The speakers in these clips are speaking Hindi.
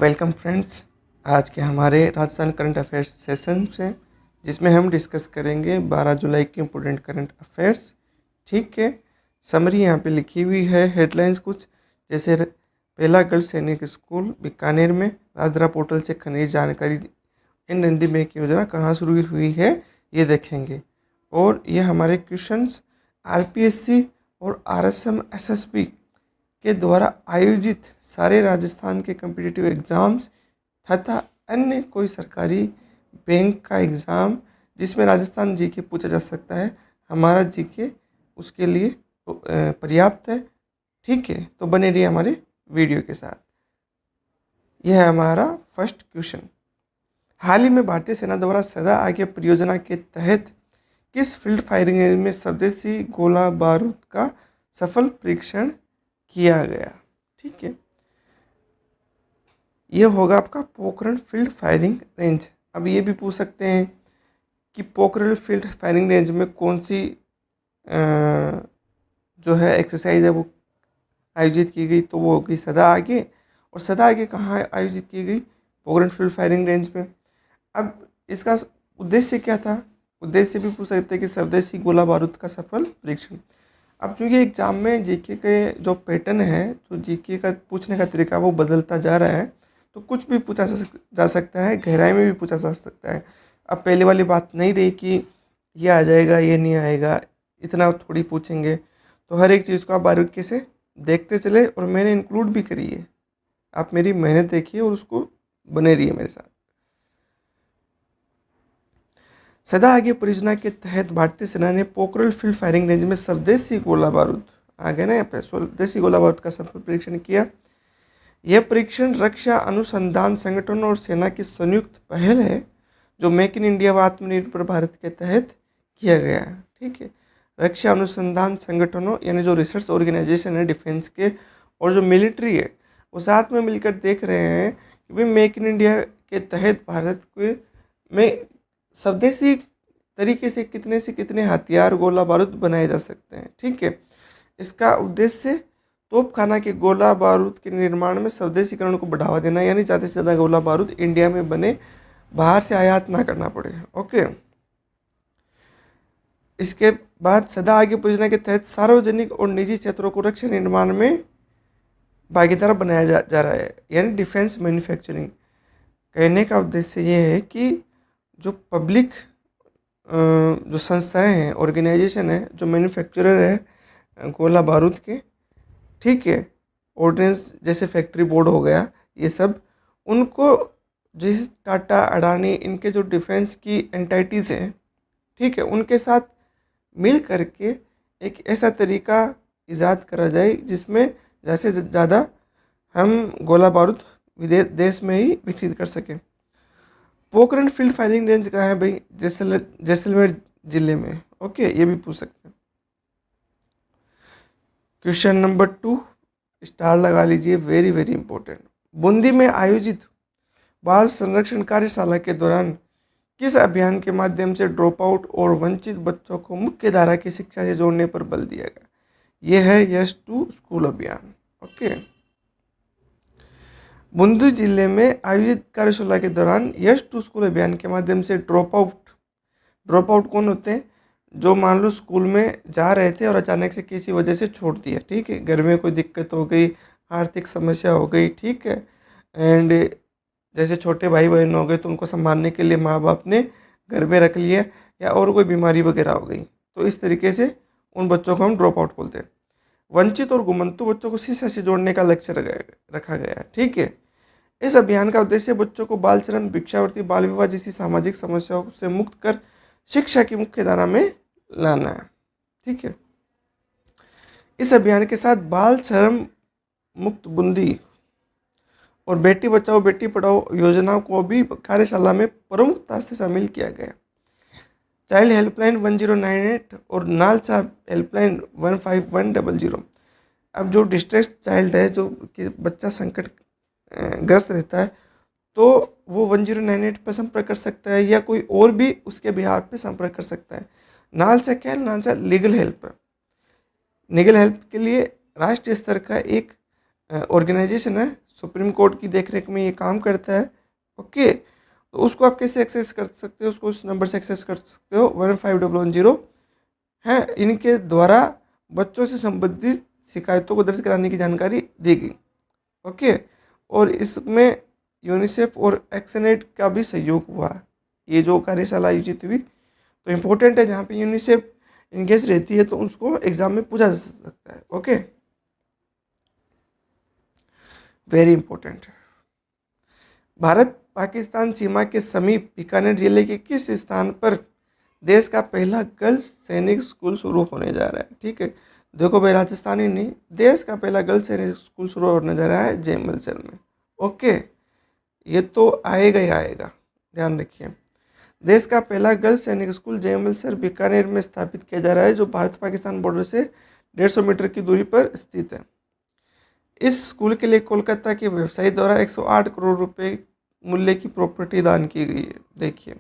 Welcome friends. आज के हमारे राजस्थान करंट अफेयर्स सेशन से जिसमें हम डिस्कस करेंगे 12 जुलाई के इम्पोर्टेंट करंट अफेयर्स। ठीक है, समरी यहाँ पे लिखी हुई है, हेडलाइंस कुछ जैसे पहला गर्ल्स सैनिक स्कूल बीकानेर में राजद्वारा पोर्टल से खनिज जानकारी इन हिंदी में की योजना कहाँ शुरू हुई है ये देखेंगे। और ये हमारे क्वेश्चंस आरपीएससी और आरएसएम एसएसबी के द्वारा आयोजित सारे राजस्थान के कम्पिटिटिव एग्ज़ाम्स तथा अन्य कोई सरकारी बैंक का एग्ज़ाम जिसमें राजस्थान जीके पूछा जा सकता है, हमारा जीके उसके लिए पर्याप्त है। ठीक है, तो बने रहिए हमारे वीडियो के साथ। यह है हमारा फर्स्ट क्वेश्चन। हाल ही में भारतीय सेना द्वारा सदा आगे परियोजना के तहत किस फील्ड फायरिंग रेंज में स्वदेशी गोला बारूद का सफल परीक्षण किया गया? ठीक है, यह होगा आपका पोखरण फील्ड फायरिंग रेंज। अब ये भी पूछ सकते हैं कि पोखरण फील्ड फायरिंग रेंज में कौन सी जो है एक्सरसाइज है वो आयोजित की गई, तो वो होगी सदा आगे। और सदा आगे कहाँ आयोजित की गई? पोखरण फील्ड फायरिंग रेंज में। अब इसका उद्देश्य क्या था? उद्देश्य भी पूछ सकते हैं कि स्वदेशी गोला बारूद का सफल परीक्षण। अब चूँकि एग्जाम में जीके के जो पैटर्न है, जो जीके का पूछने का तरीका वो बदलता जा रहा है, तो कुछ भी पूछा जा सकता है, गहराई में भी पूछा जा सकता है। अब पहले वाली बात नहीं रही कि ये आ जाएगा ये नहीं आएगा, इतना थोड़ी पूछेंगे। तो हर एक चीज़ को आप बारीकी से देखते चले और मैंने इंक्लूड भी करी है। आप मेरी मेहनत देखिए और उसको बने रहिए मेरे साथ। सदा आगे परियोजना के तहत भारतीय सेना ने पोखरण फील्ड फायरिंग रेंज में स्वदेशी गोला बारूद आ गया ना यहाँ पे, स्वदेशी गोला बारूद का सफल परीक्षण किया। यह परीक्षण रक्षा अनुसंधान संगठन और सेना की संयुक्त पहल है जो मेक इन इंडिया व आत्मनिर्भर भारत के तहत किया गया है। ठीक है, रक्षा अनुसंधान संगठनों यानी जो रिसर्च ऑर्गेनाइजेशन है डिफेंस के और जो मिलिट्री है वो साथ में मिलकर देख रहे हैं कि भाई मेक इन इंडिया के तहत भारत के में स्वदेशी तरीके से कितने हथियार गोला बारूद बनाए जा सकते हैं। ठीक है, इसका उद्देश्य तोपखाना के गोला बारूद के निर्माण में स्वदेशीकरण को बढ़ावा देना, यानी ज़्यादा से ज़्यादा गोला बारूद इंडिया में बने, बाहर से आयात ना करना पड़े। ओके, इसके बाद सदा आगे परियोजना के तहत सार्वजनिक और निजी क्षेत्रों को रक्षा निर्माण में भागीदार बनाया जा रहा है, यानी डिफेंस मैन्युफैक्चरिंग। कहने का उद्देश्य ये है कि जो पब्लिक जो संस्थाएं हैं, ऑर्गेनाइजेशन है, जो मैन्युफैक्चरर है गोला बारूद के, ठीक है, ऑर्डिनेंस जैसे फैक्ट्री बोर्ड हो गया, ये सब उनको जैसे टाटा अडानी इनके जो डिफेंस की एंटाइटीज़ हैं, ठीक है, उनके साथ मिल करके एक ऐसा तरीका ईजाद करा जाए जिसमें ज़्यादा से ज़्यादा हम गोला बारूद देश में ही विकसित कर सकें। पोखरण फील्ड फायरिंग रेंज कहाँ है भाई? जैसलमेर जिले में। ओके, ये भी पूछ सकते हैं। क्वेश्चन नंबर 2 स्टार लगा लीजिए, वेरी वेरी इंपॉर्टेंट। बूंदी में आयोजित बाल संरक्षण कार्यशाला के दौरान किस अभियान के माध्यम से ड्रॉप आउट और वंचित बच्चों को मुख्य धारा की शिक्षा से जोड़ने पर बल दिया गया? यह है यस टू स्कूल अभियान। ओके, बूंदी जिले में आयोजित कार्यशाला के दौरान यस टू स्कूल अभियान के माध्यम से ड्रॉप आउट कौन होते हैं? जो मान लो स्कूल में जा रहे थे और अचानक से किसी वजह से छोड़ दिया, ठीक है, घर में कोई दिक्कत हो गई, आर्थिक समस्या हो गई, ठीक है, एंड जैसे छोटे भाई बहन हो गए तो उनको संभालने के लिए माँ बाप ने घर में रख लिया, या और कोई बीमारी वगैरह हो गई, तो इस तरीके से उन बच्चों को हम ड्रॉप आउट बोलते हैं। वंचित और गुमंतु बच्चों को शिक्षा से जोड़ने का लक्ष्य रखा गया है। ठीक है, इस अभियान का उद्देश्य बच्चों को बाल श्रम, भिक्षावृत्ति, बाल विवाह जैसी सामाजिक समस्याओं से मुक्त कर शिक्षा की मुख्य धारा में लाना है। ठीक है, इस अभियान के साथ बाल श्रम मुक्त बूंदी और बेटी बचाओ बेटी पढ़ाओ योजनाओं को भी कार्यशाला में प्रमुखता से शामिल किया गया। चाइल्ड हेल्पलाइन 1098 और नालसा हेल्पलाइन 15100। अब जो डिस्ट्रेस चाइल्ड है, जो कि बच्चा संकट ग्रस्त रहता है, तो वो 1098 पर संपर्क कर सकता है, या कोई और भी उसके बिहाफ पे संपर्क कर सकता है। नालसा क्या है? नालसा लीगल हेल्प है। लीगल हेल्प के लिए राष्ट्रीय स्तर का एक ऑर्गेनाइजेशन है, सुप्रीम कोर्ट की देखरेख में ये काम करता है। ओके, तो उसको आप कैसे एक्सेस कर सकते हो, उसको उस नंबर से एक्सेस कर सकते हो 15100 है। इनके द्वारा बच्चों से संबंधित शिकायतों को दर्ज कराने की जानकारी दी गई। ओके, और इसमें यूनिसेफ और एक्सनेट का भी सहयोग हुआ। ये जो कार्यशाला आयोजित हुई तो इम्पोर्टेंट है, जहाँ पे यूनिसेफ इंगेज रहती है तो उसको एग्जाम में पूछा जा सकता है। Okay, very important. Bharat Pakistan सीमा के समीप बीकानेर जिले के किस स्थान पर देश का पहला गर्ल्स सैनिक स्कूल शुरू होने जा रहा है? ठीक है, देखो भाई, राजस्थान ही नहीं, देश का पहला गर्ल्स सैनिक स्कूल शुरू होने जा रहा है जयमलसर में। ओके, ये तो आएगा ही आएगा, ध्यान रखिए। देश का पहला गर्ल्स सैनिक स्कूल जयमलसर बीकानेर में स्थापित किया जा रहा है, जो भारत पाकिस्तान बॉर्डर से 150 मीटर की दूरी पर स्थित है। इस स्कूल के लिए कोलकाता की वेबसाइट द्वारा 108 करोड़ रुपए मूल्य की प्रॉपर्टी दान की गई है। देखिए,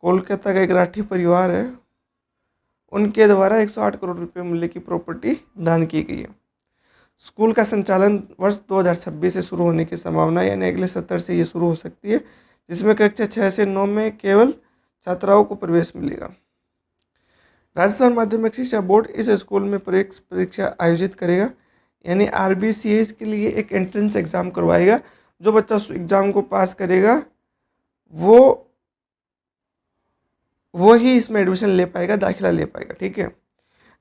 कोलकाता का एक राठी परिवार है, उनके द्वारा 108 करोड़ रुपए मूल्य की प्रॉपर्टी दान की गई है। स्कूल का संचालन वर्ष 2026 से शुरू होने की संभावना है, यानी अगले सत्र से ये शुरू हो सकती है, जिसमें कक्षा 6 से 9 में केवल छात्राओं को प्रवेश मिलेगा। राजस्थान माध्यमिक शिक्षा बोर्ड इस स्कूल में प्रवेश परीक्षा आयोजित करेगा, यानी RBCS के लिए एक एंट्रेंस एग्जाम करवाएगा। जो बच्चा एग्जाम को पास करेगा वो ही इसमें एडमिशन ले पाएगा, दाखिला ले पाएगा। ठीक है,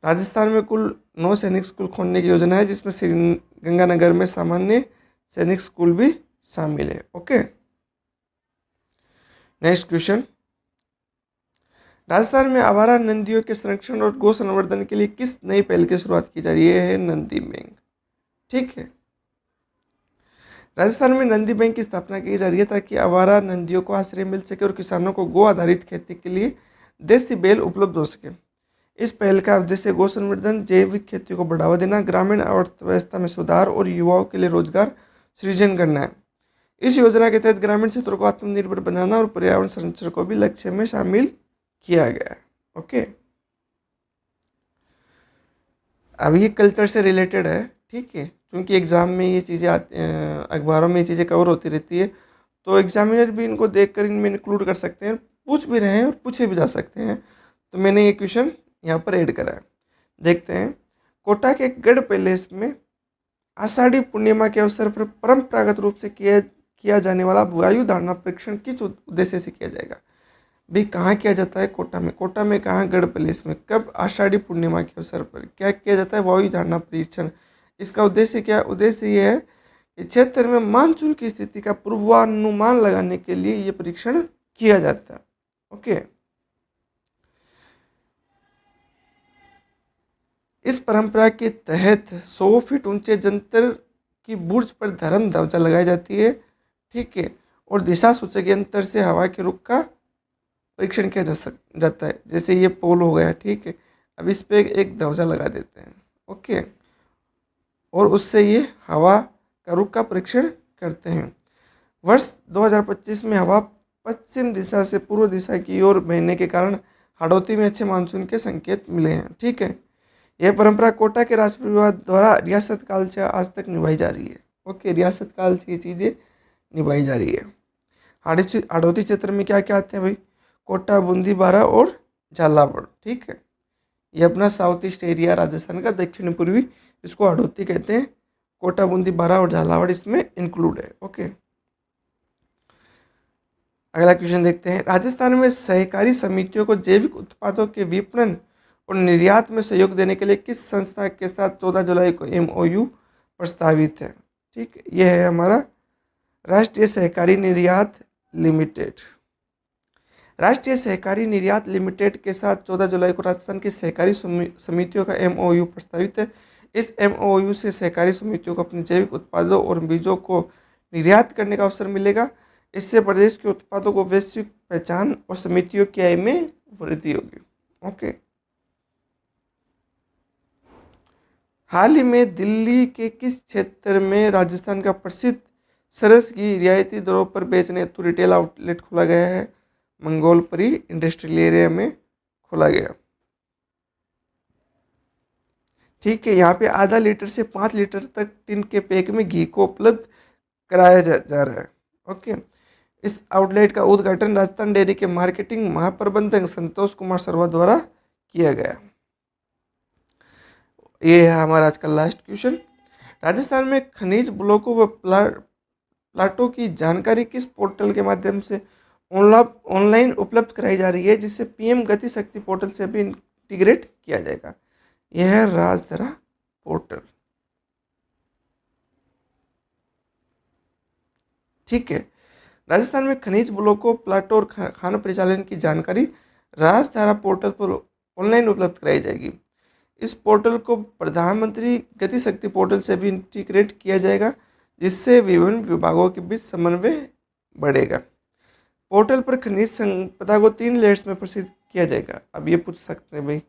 राजस्थान में कुल 9 सैनिक स्कूल खोलने की योजना है, जिसमें श्रीगंगानगर में सामान्य सैनिक स्कूल भी शामिल है। Okay, next question. राजस्थान में आवारा नंदियों के संरक्षण और गौ संवर्धन के लिए किस नई पहल की शुरुआत की जा रही है? नंदी बैंक। ठीक है, राजस्थान में नंदी बैंक की स्थापना की जा रही है ताकि आवारा नंदियों को आश्रय मिल सके और किसानों को गो आधारित खेती के लिए देसी बैल उपलब्ध हो सके। इस पहल का उद्देश्य गौ संवर्धन, जैविक खेती को बढ़ावा देना, ग्रामीण अर्थव्यवस्था में सुधार और युवाओं के लिए रोजगार सृजन करना है। इस योजना के तहत ग्रामीण क्षेत्रों को आत्मनिर्भर बनाना और पर्यावरण संरक्षण को भी लक्ष्य में शामिल किया गया है। ओके, अब ये कल्चर से रिलेटेड है। ठीक है, क्योंकि एग्ज़ाम में ये चीज़ें अखबारों में ये चीज़ें कवर होती रहती है, तो एग्जामिनर भी इनको देखकर इनमें इंक्लूड कर सकते हैं, पूछ भी रहे हैं और पूछे भी जा सकते हैं। तो मैंने ये क्वेश्चन यहाँ पर ऐड करा है। देखते हैं, कोटा के गढ़ पैलेस में आषाढ़ी पूर्णिमा के अवसर पर परंपरागत रूप से किया जाने वाला वायु धारणा परीक्षण किस उद्देश्य से किया जाएगा? भी कहाँ किया जाता है? कोटा में। कोटा में कहाँ? गढ़ पैलेस में। कब? आषाढ़ी पूर्णिमा के अवसर पर। क्या किया जाता है? वायु धारणा परीक्षण। इसका उद्देश्य क्या? उद्देश्य ये है कि क्षेत्र में मानसून की स्थिति का पूर्वानुमान लगाने के लिए ये परीक्षण किया जाता है। ओके, इस परंपरा के तहत 100 फीट ऊंचे जंतर की बुर्ज पर धर्म ध्वजा लगाई जाती है। ठीक है, और दिशा सूचक यंत्र से हवा के रुख का परीक्षण किया जाता है। जैसे ये पोल हो गया, ठीक है, अब इस पे एक ध्वजा लगा देते हैं। ओके, और उससे ये हवा का रुख का परीक्षण करते हैं। वर्ष 2025 में हवा पश्चिम दिशा से पूर्व दिशा की ओर बहने के कारण हाड़ौती में अच्छे मानसून के संकेत मिले हैं। ठीक है, यह परंपरा कोटा के राजपरिवार द्वारा रियासत काल से आज तक निभाई जा रही है। ओके, रियासत काल से ये चीज़ें निभाई जा रही है। हाड़ौती क्षेत्र में क्या क्या आते हैं भाई? कोटा, बूंदी, बारा और झालावाड़। ठीक है, ये अपना साउथ ईस्ट एरिया राजस्थान का दक्षिण पूर्वी, इसको हाड़ौती कहते हैं। कोटा, बूंदी, बारा और झालावाड़ इसमें इंक्लूड है। ओके, अगला क्वेश्चन देखते हैं। राजस्थान में सहकारी समितियों को जैविक उत्पादों के विपणन और निर्यात में सहयोग देने के लिए किस संस्था के साथ 14 जुलाई को MOU प्रस्तावित है? ठीक, यह है हमारा राष्ट्रीय सहकारी निर्यात लिमिटेड। राष्ट्रीय सहकारी निर्यात लिमिटेड के साथ 14 जुलाई को राजस्थान की सहकारी समितियों का MOU प्रस्तावित है। इस MOU से सहकारी समितियों को अपने जैविक उत्पादों और बीजों को निर्यात करने का अवसर मिलेगा। इससे प्रदेश के उत्पादों को वैश्विक पहचान और समितियों की आय में वृद्धि होगी। ओके, हाल ही में दिल्ली के किस क्षेत्र में राजस्थान का प्रसिद्ध सरस की रियायती दरों पर बेचने हेतु रिटेल आउटलेट खोला गया है? मंगोलपरी इंडस्ट्रियल एरिया में खोला गया। ठीक है, यहाँ पे आधा लीटर से 5 लीटर तक टिन के पैक में घी को उपलब्ध कराया जा रहा है। ओके, इस आउटलेट का उद्घाटन राजस्थान डेयरी के मार्केटिंग महाप्रबंधक संतोष कुमार शर्मा द्वारा किया गया। ये है हमारा आज का लास्ट क्वेश्चन। राजस्थान में खनिज ब्लॉकों व प्लाटों की जानकारी किस पोर्टल के माध्यम से ऑनलाइन उपलब्ध कराई जा रही है, जिससे पीएम गति शक्ति पोर्टल से भी इंटीग्रेट किया जाएगा? यह है राजधरा पोर्टल। ठीक है, राजस्थान में खनिज ब्लॉकों, प्लाटों और खान परिचालन की जानकारी राजधारा पोर्टल पर ऑनलाइन उपलब्ध कराई जाएगी। इस पोर्टल को प्रधानमंत्री गति शक्ति पोर्टल से भी इंटीग्रेट किया जाएगा, जिससे विभिन्न विभागों के बीच समन्वय बढ़ेगा। पोर्टल पर खनिज संपदा को 3 लेयर्स में प्रसिद्ध किया जाएगा। अब ये पूछ सकते हैं भाई,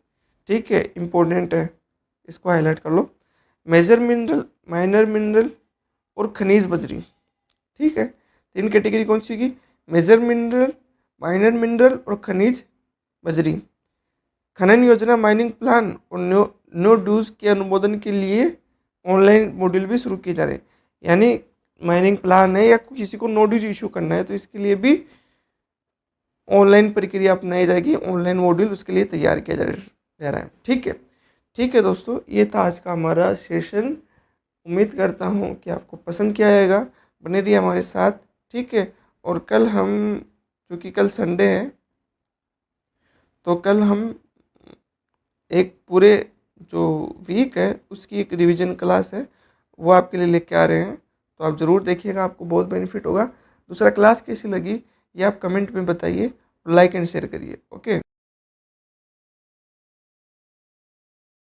ठीक है, इम्पोर्टेंट है, इसको हाईलाइट कर लो। मेजर मिनरल, माइनर मिनरल और खनिज बजरी। ठीक है, 3 कैटेगरी कौन सी होगी? मेजर मिनरल, माइनर मिनरल और खनिज बजरी। खनन योजना, माइनिंग प्लान और नो ड्यूज के अनुमोदन के लिए ऑनलाइन मॉड्यूल भी शुरू किए जा रहे हैं। यानी माइनिंग प्लान है या किसी को नो ड्यूज इशू करना है तो इसके लिए भी ऑनलाइन प्रक्रिया अपनाई जाएगी, ऑनलाइन मॉड्यूल उसके लिए तैयार किया जा रहा है। ठीक है दोस्तों, ये था आज का हमारा सेशन। उम्मीद करता हूँ कि आपको पसंद किया जाएगा। बने रहिए हमारे साथ, ठीक है। और कल हम, क्योंकि कल संडे है, तो कल हम एक पूरे जो वीक है उसकी एक रिवीजन क्लास है, वो आपके लिए लेके आ रहे हैं, तो आप ज़रूर देखिएगा, आपको बहुत बेनिफिट होगा। दूसरा, क्लास कैसी लगी ये आप कमेंट में बताइए, लाइक एंड शेयर करिए। ओके।